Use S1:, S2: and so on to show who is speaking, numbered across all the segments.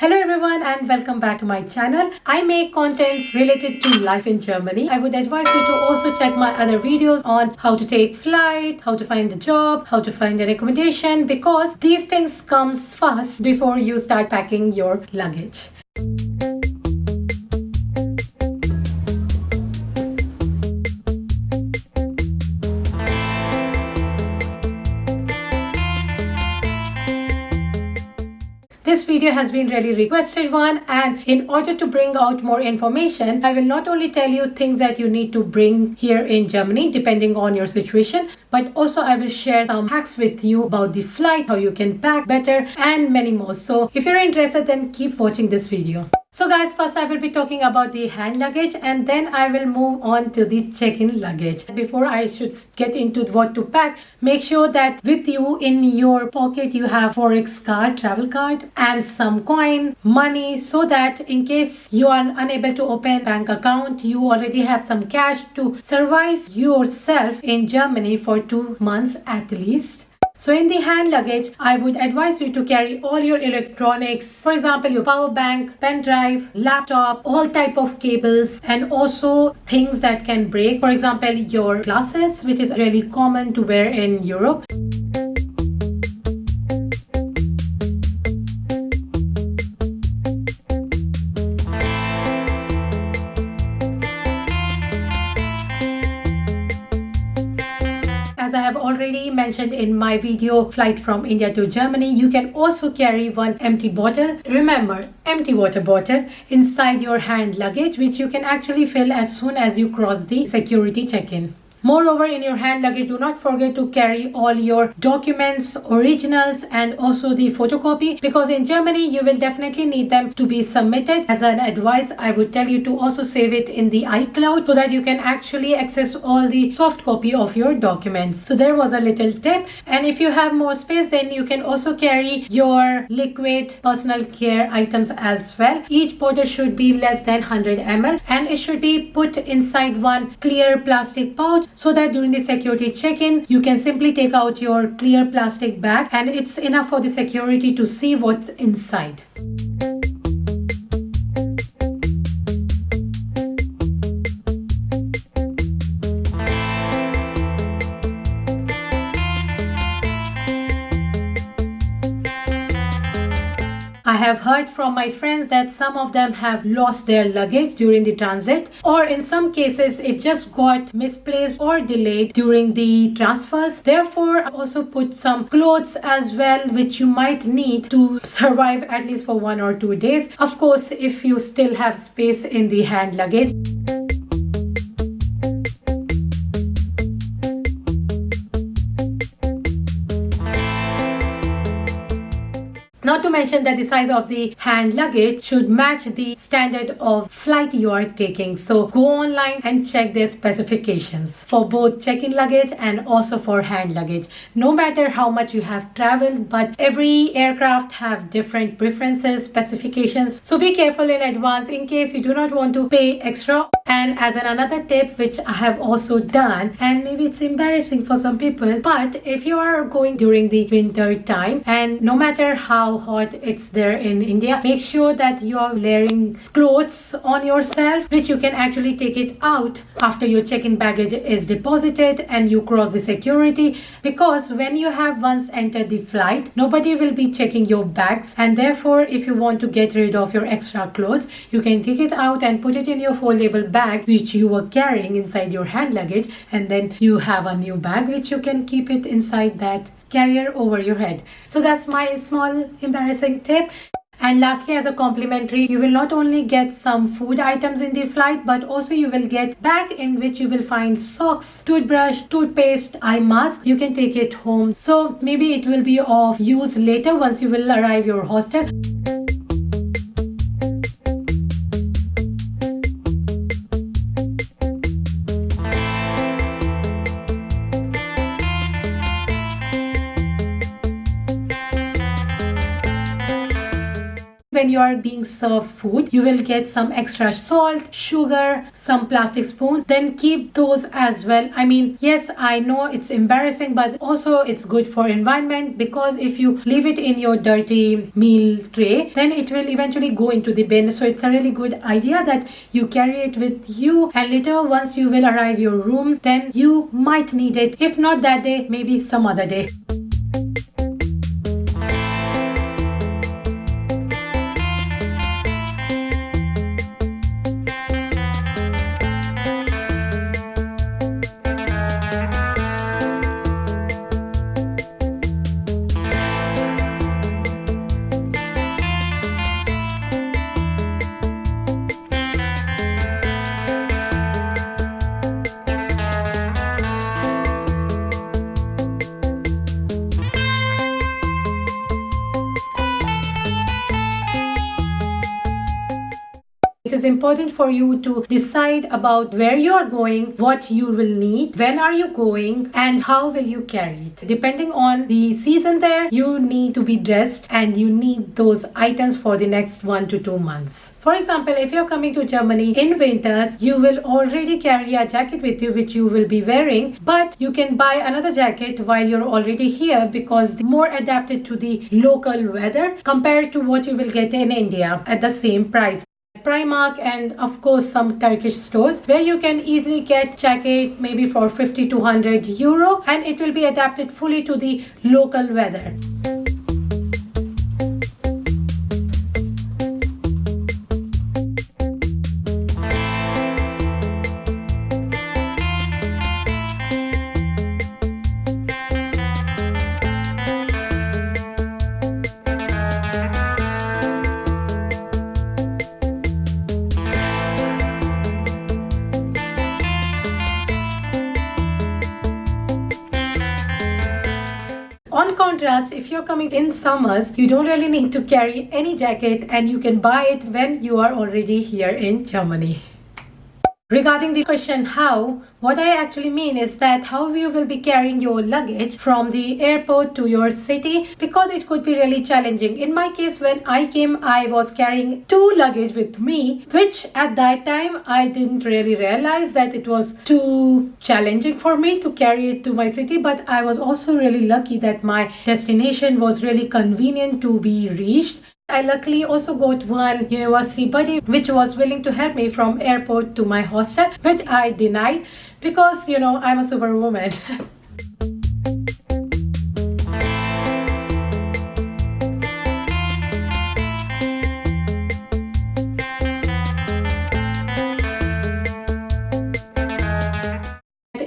S1: Hello everyone and welcome back to my channel. I make contents related to life in Germany. I would advise you to also check my other videos on how to take flight, how to find a job, how to find an accommodation, because these things comes first before you start packing your luggage. This video has been really requested one, and in order to bring out more information, I will not only tell you things that you need to bring here in Germany depending on your situation, but also I will share some hacks with you about the flight, how you can pack better, and many more. So if you're interested, then keep watching this video. So guys, first I will be talking about the hand luggage and then I will move on to the check-in luggage. Before I should get into what to pack, make sure that with you in your pocket you have Forex card, travel card, and some coin, money, so that in case you are unable to open bank account, you already have some cash to survive yourself in Germany for 2 months at least. So in the hand luggage, I would advise you to carry all your electronics, for example, your power bank, pen drive, laptop, all type of cables, and also things that can break. For example, your glasses, which is really common to wear in Europe. As I have already mentioned in my video Flight from India to Germany, you can also carry one empty bottle. Remember, empty water bottle inside your hand luggage, which you can actually fill as soon as you cross the security check-in. Moreover, in your hand luggage, do not forget to carry all your documents, originals, and also the photocopy, because in Germany you will definitely need them to be submitted. As an advice, I would tell you to also save it in the iCloud so that you can actually access all the soft copy of your documents. So there was a little tip. And if you have more space, then you can also carry your liquid personal care items as well. Each bottle should be less than 100 ml and it should be put inside one clear plastic pouch, so that during the security check-in you can simply take out your clear plastic bag and it's enough for the security to see what's inside. I have heard from my friends that some of them have lost their luggage during the transit, or in some cases it just got misplaced or delayed during the transfers. Therefore, I also put some clothes as well, which you might need to survive at least for 1 or 2 days. Of course, if you still have space in the hand luggage. Not to mention that the size of the hand luggage should match the standard of flight you are taking. So go online and check their specifications for both check-in luggage and also for hand luggage. No matter how much you have traveled, but every aircraft have different preferences, specifications. So be careful in advance in case you do not want to pay extra. And as another tip, which I have also done, and maybe it's embarrassing for some people, but if you are going during the winter time and no matter how hot it's there in India, make sure that you are layering clothes on yourself, which you can actually take it out after your check-in baggage is deposited and you cross the security, because when you have once entered the flight, nobody will be checking your bags, and therefore if you want to get rid of your extra clothes, you can take it out and put it in your foldable bag which you were carrying inside your hand luggage, and then you have a new bag which you can keep it inside that carrier over your head. So that's my small embarrassing tip. And lastly, as a complimentary, you will not only get some food items in the flight, but also you will get bag in which you will find socks, toothbrush, toothpaste, eye mask. You can take it home. So maybe it will be of use later once you will arrive your hostel. When you are being served food, you will get some extra salt, sugar, some plastic spoon. Then keep those as well. I mean, yes, I know it's embarrassing, but also it's good for environment, because if you leave it in your dirty meal tray, then it will eventually go into the bin. So it's a really good idea that you carry it with you, and later once you will arrive your room, then you might need it. If not that day, maybe some other day. It is important for you to decide about where you are going, what you will need, when are you going, and how will you carry it. Depending on the season there, you need to be dressed and you need those items for the next 1 to 2 months. For example, if you're coming to Germany in winters, you will already carry a jacket with you which you will be wearing, but you can buy another jacket while you're already here, because it's more adapted to the local weather compared to what you will get in India at the same price. Primark and of course some Turkish stores where you can easily get jacket maybe for 50 to 100 euro, and it will be adapted fully to the local weather. On contrast, if you're coming in summers, you don't really need to carry any jacket and you can buy it when you are already here in Germany. Regarding the question how, what I actually mean is that how you will be carrying your luggage from the airport to your city, because it could be really challenging. In my case, when I came, I was carrying 2 luggage with me, which at that time I didn't really realize that it was too challenging for me to carry it to my city. But I was also really lucky that my destination was really convenient to be reached. I luckily also got one university buddy which was willing to help me from airport to my hostel, which I denied because, I'm a superwoman.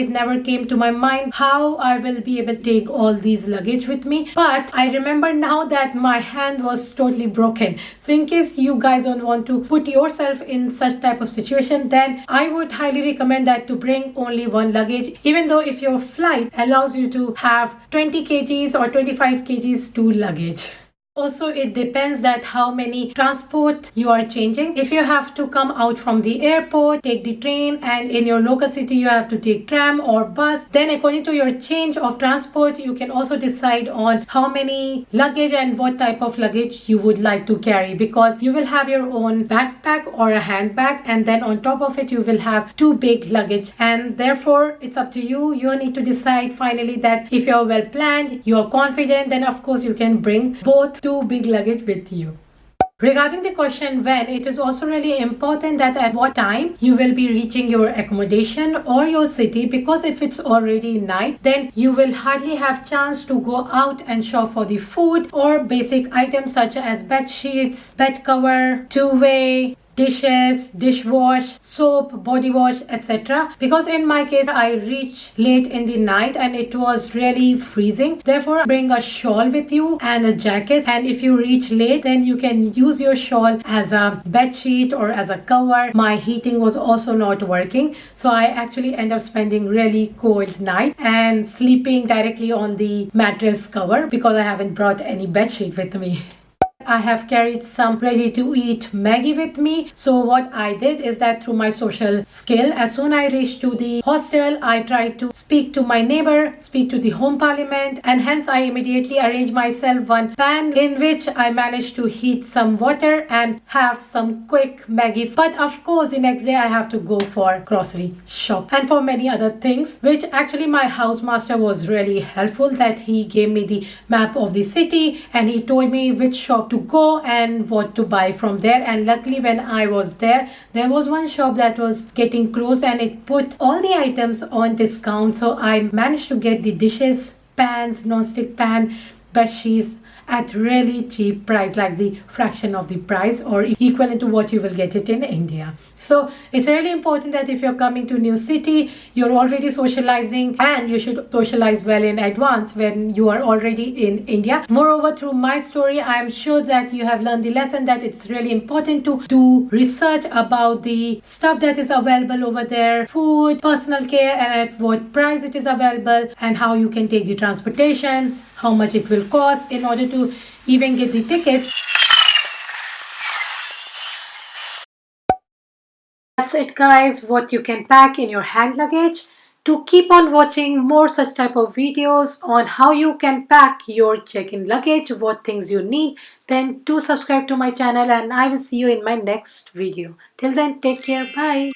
S1: It never came to my mind how I will be able to take all these luggage with me. But I remember now that my hand was totally broken. So in case you guys don't want to put yourself in such type of situation, then I would highly recommend that to bring only 1 luggage, even though if your flight allows you to have 20 kgs or 25 kgs to luggage. Also, it depends that how many transport you are changing. If you have to come out from the airport, take the train, and in your local city you have to take tram or bus, then according to your change of transport, you can also decide on how many luggage and what type of luggage you would like to carry, because you will have your own backpack or a handbag, and then on top of it you will have 2 big luggage, and therefore it's up to you. You need to decide finally that if you're well planned, you're confident, then of course you can bring both 2 big luggage with you. Regarding the question when, it is also really important that at what time you will be reaching your accommodation or your city, because if it's already night, then you will hardly have chance to go out and shop for the food or basic items such as bed sheets, bed cover, duvet, dishes, dishwash, soap, body wash, etc. Because in my case, I reached late in the night and it was really freezing. Therefore, bring a shawl with you and a jacket. And if you reach late, then you can use your shawl as a bed sheet or as a cover. My heating was also not working, so I actually end up spending really cold night and sleeping directly on the mattress cover because I haven't brought any bed sheet with me. I have carried some ready to eat Maggie with me. So what I did is that through my social skill, as soon I reached to the hostel, I tried to speak to my neighbor, speak to the home parliament, and hence I immediately arranged myself one pan in which I managed to heat some water and have some quick Maggie. But of course, the next day I have to go for grocery shop and for many other things, which actually my housemaster was really helpful, that he gave me the map of the city and he told me which shop to go and what to buy from there. And luckily when I was there was one shop that was getting close and it put all the items on discount. So I managed to get the dishes, pans, non-stick pan, bed sheets at really cheap price, like the fraction of the price or equivalent to what you will get it in India. So it's really important that if you're coming to new city, you're already socializing, and you should socialize well in advance when you are already in India. Moreover, through my story, I'm sure that you have learned the lesson that it's really important to do research about the stuff that is available over there, food, personal care, and at what price it is available, and how you can take the transportation, how much it will cost in order to even get the tickets. That's it guys, what you can pack in your hand luggage. To keep on watching more such type of videos on how you can pack your check-in luggage, what things you need, then do subscribe to my channel and I will see you in my next video. Till then, take care, bye.